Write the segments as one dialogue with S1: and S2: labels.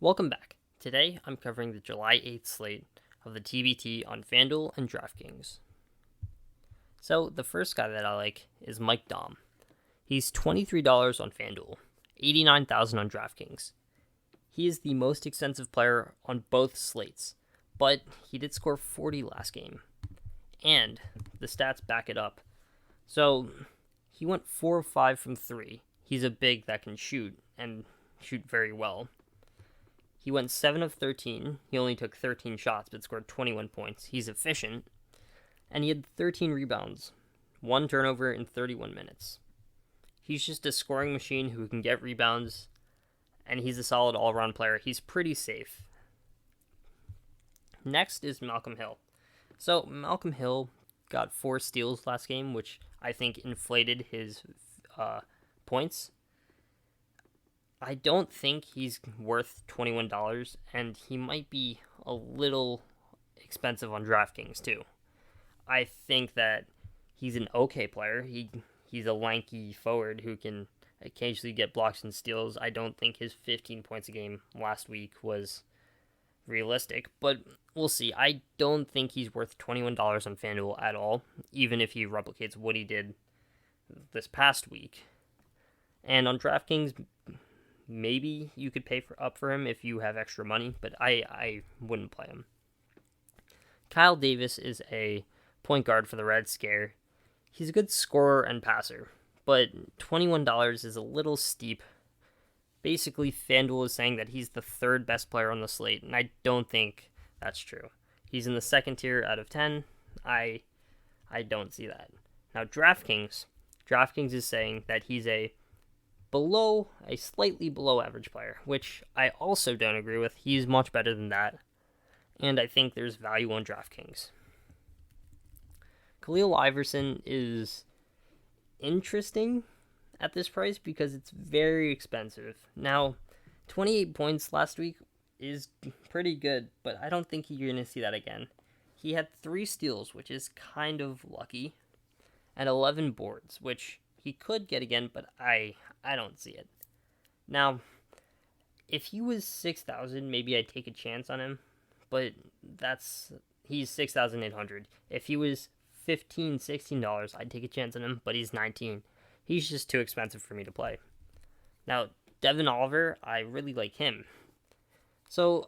S1: Welcome back. Today I'm covering the July 8th slate of the TBT on Fanduel and Draftkings. So the first guy that I like is Mike Daum. He's $23 on Fanduel, $89,000 on Draftkings. He is the most expensive player on both slates, but he did score 40 last game, and the stats back it up. So he went 4 of 5 from 3. He's a big that can shoot, and shoot very well. He went 7 of 13. He only took 13 shots, but scored 21 points. He's efficient. And he had 13 rebounds, 1 turnover in 31 minutes. He's just a scoring machine who can get rebounds, and he's a solid all-around player. He's pretty safe. Next is Malcolm Hill. So Malcolm Hill got 4 steals last game, which I think inflated his points. I don't think he's worth $21, and he might be a little expensive on DraftKings too. I think that he's an okay player. He's a lanky forward who can occasionally get blocks and steals. I don't think his 15 points a game last week was realistic, but we'll see. I don't think he's worth $21 on FanDuel at all, even if he replicates what he did this past week. And on DraftKings, maybe you could pay up for him if you have extra money, but I wouldn't play him. Kyle Davis is a point guard for the Red Scare. He's a good scorer and passer, but $21 is a little steep. Basically, FanDuel is saying that he's the third best player on the slate, and I don't think that's true. He's in the second tier out of 10. I don't see that. Now, DraftKings is saying that he's a slightly below average player, which I also don't agree with. He's much better than that, and I think there's value on DraftKings. Khalil Iverson is interesting at this price because it's very expensive. Now, 28 points last week is pretty good, but I don't think you're going to see that again. He had 3 steals, which is kind of lucky, and 11 boards, which he could get again, but I don't see it. Now, if he was 6,000, maybe I'd take a chance on him, but he's 6,800. If he was $15, $16, I'd take a chance on him, but he's 19. He's just too expensive for me to play. Now, Devin Oliver, I really like him. So,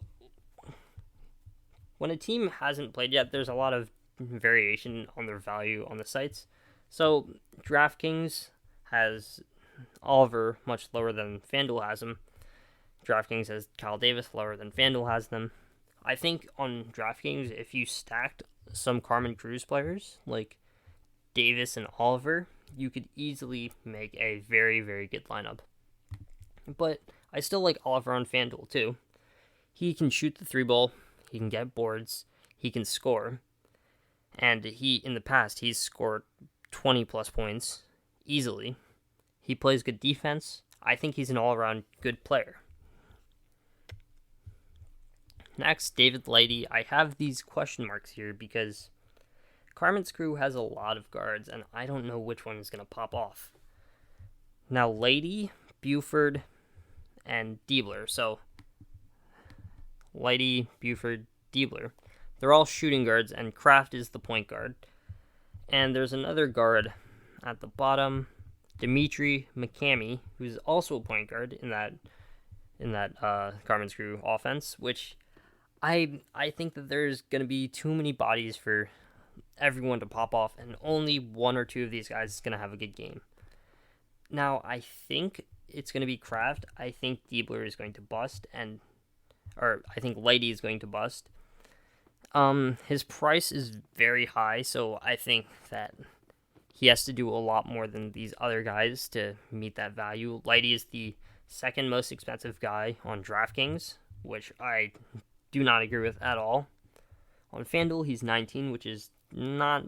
S1: when a team hasn't played yet, there's a lot of variation on their value on the sites. So, DraftKings has Oliver much lower than FanDuel has him. DraftKings has Kyle Davis lower than FanDuel has them. I think on DraftKings, if you stacked some Carmen players like Davis and Oliver, you could easily make a very, very good lineup. But I still like Oliver on FanDuel too. He can shoot the 3-ball, he can get boards, he can score, and in the past, he's scored 20 plus points easily. He plays good defense. I think he's an all-around good player. Next, David Lighty. I have these question marks here because CARMEN'S crew has a lot of guards, and I don't know which one is going to pop off. Now, Lighty, Bufford, and Diebler. So, Lighty, Bufford, Diebler. They're all shooting guards, and Kraft is the point guard. And there's another guard at the bottom, Dimitri McCamey, who's also a point guard in that CARMEN'S crew offense, which I think that there's going to be too many bodies for everyone to pop off, and only 1 or 2 of these guys is going to have a good game. Now, I think it's going to be Kraft. I think Diebler is going to bust, I think Lighty is going to bust. His price is very high, so I think that he has to do a lot more than these other guys to meet that value. Lighty is the second most expensive guy on DraftKings, which I do not agree with at all. On FanDuel, he's 19, which is not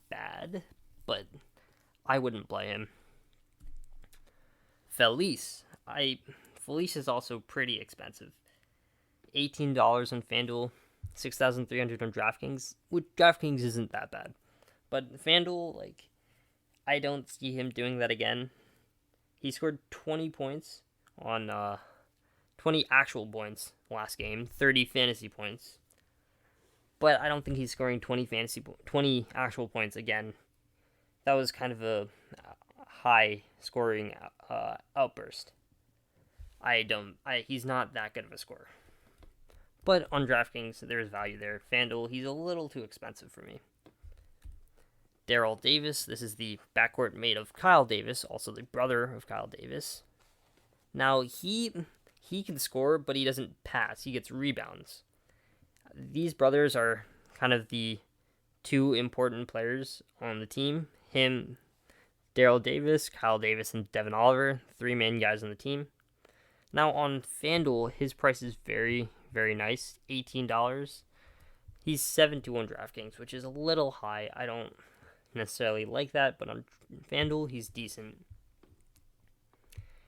S1: bad, but I wouldn't play him. Felice is also pretty expensive. $18 on FanDuel, $6,300 on DraftKings, which DraftKings isn't that bad. But FanDuel, I don't see him doing that again. He scored 20 points on 20 actual points last game, 30 fantasy points. But I don't think he's scoring 20 actual points again. That was kind of a high scoring outburst. He's not that good of a scorer. But on DraftKings, there's value there. Fanduel, he's a little too expensive for me. Daryl Davis, this is the backcourt mate of Kyle Davis, also the brother of Kyle Davis. Now, he can score, but he doesn't pass. He gets rebounds. These brothers are kind of the two important players on the team. Him, Daryl Davis, Kyle Davis, and Devin Oliver, 3 main guys on the team. Now, on FanDuel, his price is very, very nice, $18. He's 7-1 DraftKings, which is a little high. I don't necessarily like that, but on FanDuel, he's decent.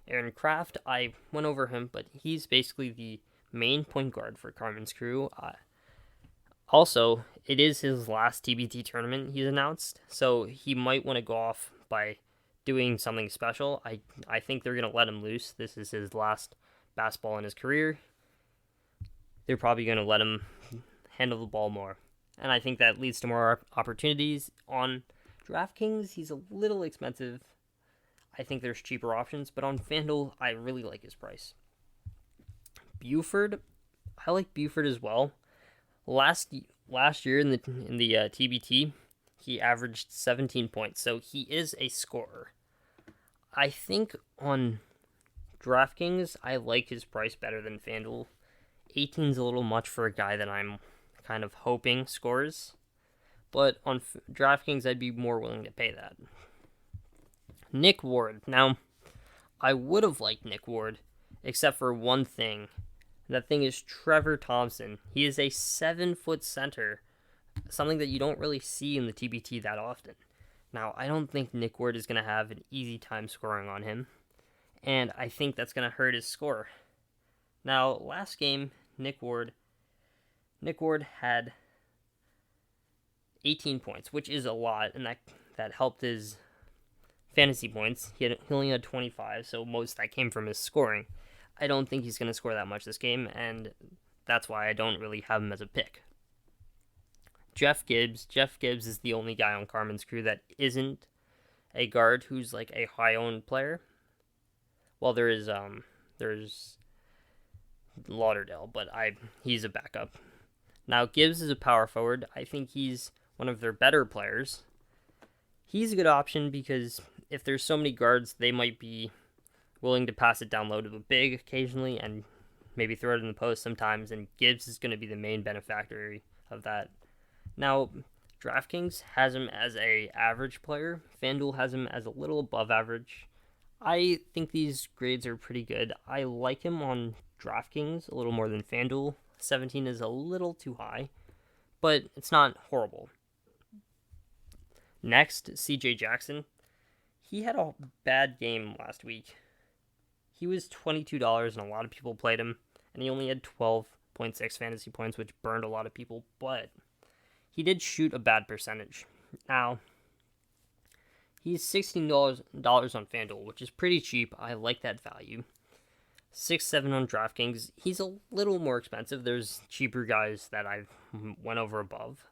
S1: Aaron Kraft, I went over him, but he's basically the main point guard for CARMEN'S crew. Also, it is his last TBT tournament he's announced, so he might want to go off by doing something special. I think they're going to let him loose. This is his last basketball in his career. They're probably going to let him handle the ball more. And I think that leads to more opportunities. On DraftKings, he's a little expensive. I think there's cheaper options, but on FanDuel, I really like his price. Bufford, I like Bufford as well. Last year in the TBT, he averaged 17 points, so he is a scorer. I think on DraftKings, I like his price better than FanDuel. 18's a little much for a guy that I'm kind of hoping scores, but on DraftKings, I'd be more willing to pay that. Nick Ward. Now, I would have liked Nick Ward, except for one thing. That thing is Trevor Thompson. He is a 7-foot center, something that you don't really see in the TBT that often. Now, I don't think Nick Ward is going to have an easy time scoring on him, and I think that's going to hurt his score. Now, last game, Nick Ward had 18 points, which is a lot, and that helped his fantasy points. He only had 25, so most that came from his scoring. I don't think he's going to score that much this game, and that's why I don't really have him as a pick. Jeff Gibbs is the only guy on CARMEN'S crew that isn't a guard who's like a high-owned player. Well, there's Lauderdale, but he's a backup. Now, Gibbs is a power forward. I think he's one of their better players. He's a good option because if there's so many guards, they might be willing to pass it down low to the big occasionally and maybe throw it in the post sometimes, and Gibbs is going to be the main beneficiary of that. Now, DraftKings has him as a average player. FanDuel has him as a little above average. I think these grades are pretty good. I like him on DraftKings a little more than FanDuel. 17 is a little too high, but it's not horrible. Next, CJ Jackson. He had a bad game last week. He was $22 and a lot of people played him, and he only had 12.6 fantasy points, which burned a lot of people, but he did shoot a bad percentage. Now, he's $16 on FanDuel, which is pretty cheap. I like that value. 6-7 on DraftKings. He's a little more expensive. There's cheaper guys that I've went over above.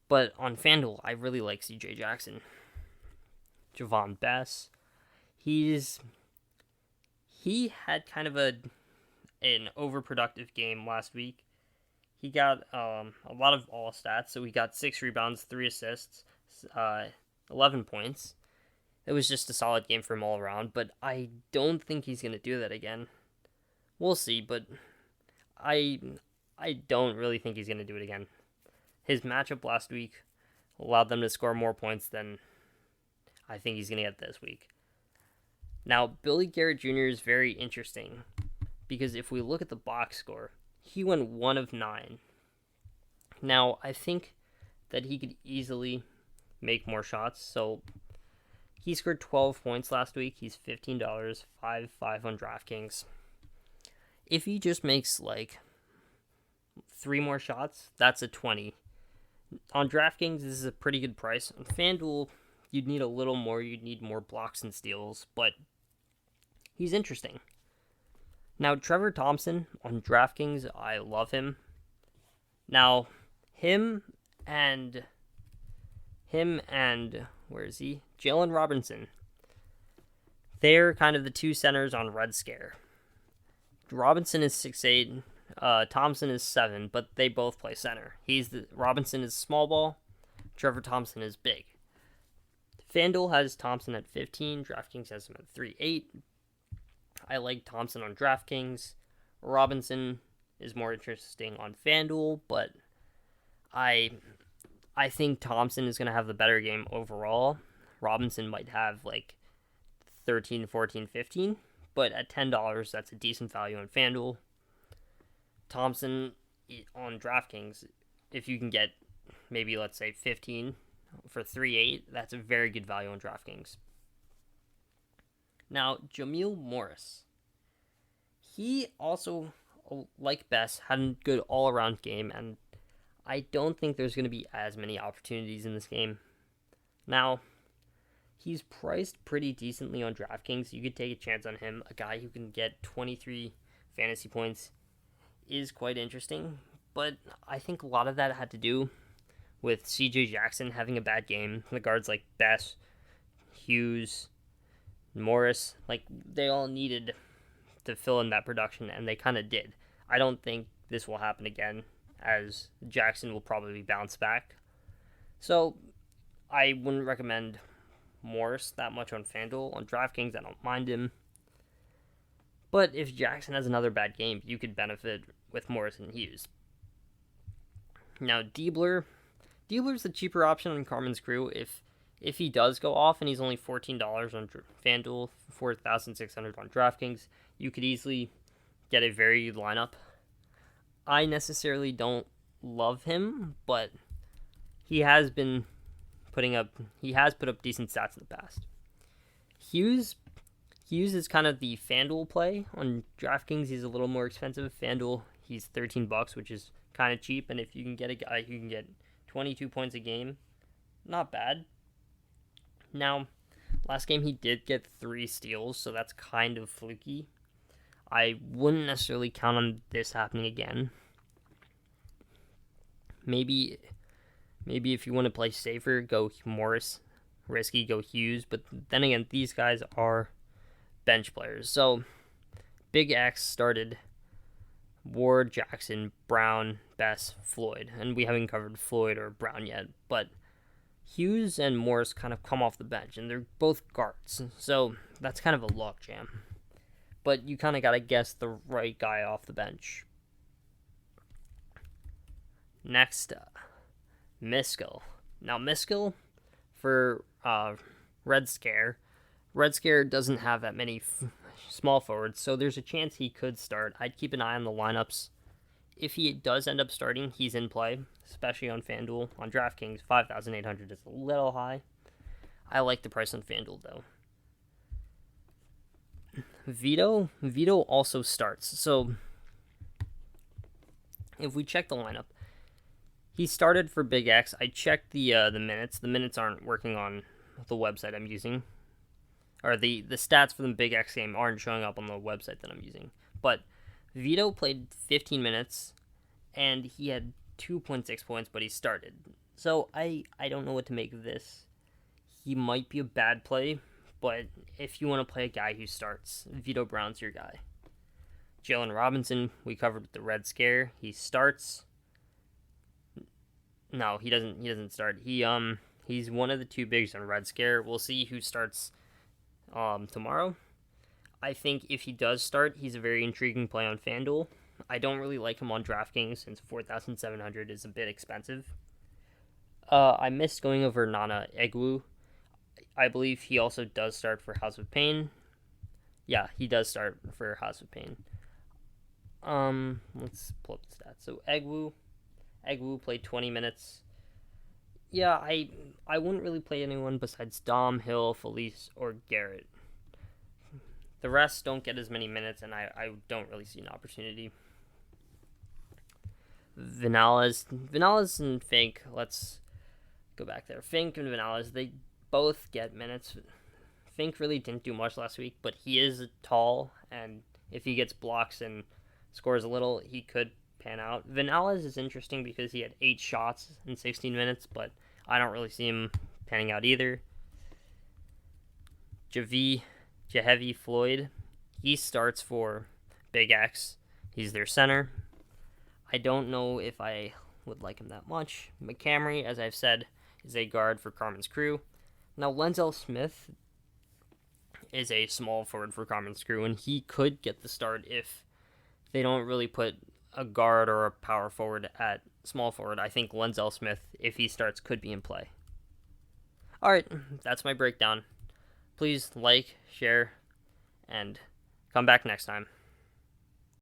S1: But on FanDuel, I really like CJ Jackson. Javon Bess. He had kind of an overproductive game last week. He got a lot of all stats, so he got 6 rebounds, 3 assists, 11 points. It was just a solid game for him all around, but I don't think he's going to do that again. We'll see, but I don't really think he's going to do it again. His matchup last week allowed them to score more points than I think he's going to get this week. Now, Billy Garrett Jr. is very interesting because if we look at the box score, he went 1 of 9. Now, I think that he could easily make more shots, so he scored 12 points last week. He's $15, 5-5 on DraftKings. If he just makes like 3 more shots, that's a 20. On DraftKings, this is a pretty good price. On FanDuel, you'd need a little more. You'd need more blocks and steals, but he's interesting. Now, Trevor Thompson on DraftKings, I love him. Now, him and where is he? Jalen Robinson. They're kind of the two centers on Red Scare. Robinson is 6'8", Thompson is 7, but they both play center. Robinson is small ball, Trevor Thompson is big. Fanduel has Thompson at 15, DraftKings has him at 3.8. I like Thompson on DraftKings. Robinson is more interesting on Fanduel, but I think Thompson is going to have the better game overall. Robinson might have like 13, 14, 15, but at $10, that's a decent value on Fanduel. Thompson on DraftKings, if you can get maybe, let's say, 15 for 3.8, that's a very good value on DraftKings. Now, Jamil Morris. He also, like Bess, had a good all-around game, and I don't think there's going to be as many opportunities in this game. Now, he's priced pretty decently on DraftKings. You could take a chance on him. A guy who can get 23 fantasy points is quite interesting, but I think a lot of that had to do with CJ Jackson having a bad game. The guards like Bess, Hughes, Morris, like they all needed to fill in that production, and they kind of did. I don't think this will happen again, as Jackson will probably bounce back. So I wouldn't recommend Morris that much on FanDuel. On DraftKings, I don't mind him. But if Jackson has another bad game, you could benefit with Morris and Hughes. Now, Diebler's the cheaper option on Carmen's crew. If he does go off and he's only $14 on FanDuel, $4,600 on DraftKings, you could easily get a very good lineup. I necessarily don't love him, but he has put up decent stats in the past. Hughes is kind of the FanDuel play. On DraftKings, he's a little more expensive. FanDuel, he's $13, which is kind of cheap, and if you can get a guy who can get 22 points a game, not bad. Now, last game he did get 3 steals, so that's kind of fluky. I wouldn't necessarily count on this happening again. Maybe if you want to play safer, go Morris. Risky, go Hughes. But then again, these guys are bench players. So, Big X started Ward, Jackson, Brown, Bess, Floyd. And we haven't covered Floyd or Brown yet. But Hughes and Morris kind of come off the bench, and they're both guards. So, that's kind of a logjam. But you kind of got to guess the right guy off the bench. Next, Miskell. Now, Miskell for Red Scare. Red Scare doesn't have that many small forwards, so there's a chance he could start. I'd keep an eye on the lineups. If he does end up starting, he's in play, especially on FanDuel. On DraftKings, $5,800 is a little high. I like the price on FanDuel, though. Vito also starts. So, if we check the lineup, he started for Big X. I checked the minutes. The minutes aren't working on the website I'm using. Or the stats for the Big X game aren't showing up on the website that I'm using. But Vito played 15 minutes, and he had 2.6 points, but he started. So I don't know what to make of this. He might be a bad play, but if you want to play a guy who starts, Vito Brown's your guy. Jalen Robinson, we covered with the Red Scare. He starts. No, he doesn't start. He's one of the two bigs on Red Scare. We'll see who starts tomorrow. I think if he does start, he's a very intriguing play on FanDuel. I don't really like him on DraftKings since $4,700 is a bit expensive. I missed going over Nana Egwu. I believe he also does start for House of Pain. Yeah, he does start for House of Pain. Let's pull up the stats. So Egwu played 20 minutes. Yeah, I wouldn't really play anyone besides Daum, Hill, Felice, or Gerrett. The rest don't get as many minutes, and I don't really see an opportunity. Vinales and Fink, let's go back there. Fink and Vinales, they both get minutes. Fink really didn't do much last week, but he is tall, and if he gets blocks and scores a little, he could pan out. Vinales is interesting because he had 8 shots in 16 minutes, but I don't really see him panning out either. Jahevi Floyd, he starts for Big X. He's their center. I don't know if I would like him that much. McCamry, as I've said, is a guard for Carmen's crew. Now, Lenzel Smith is a small forward for Carmen's crew, and he could get the start if they don't really put a guard or a power forward at small forward. I think Lenzel Smith, if he starts, could be in play. Alright, that's my breakdown. Please like, share, and come back next time.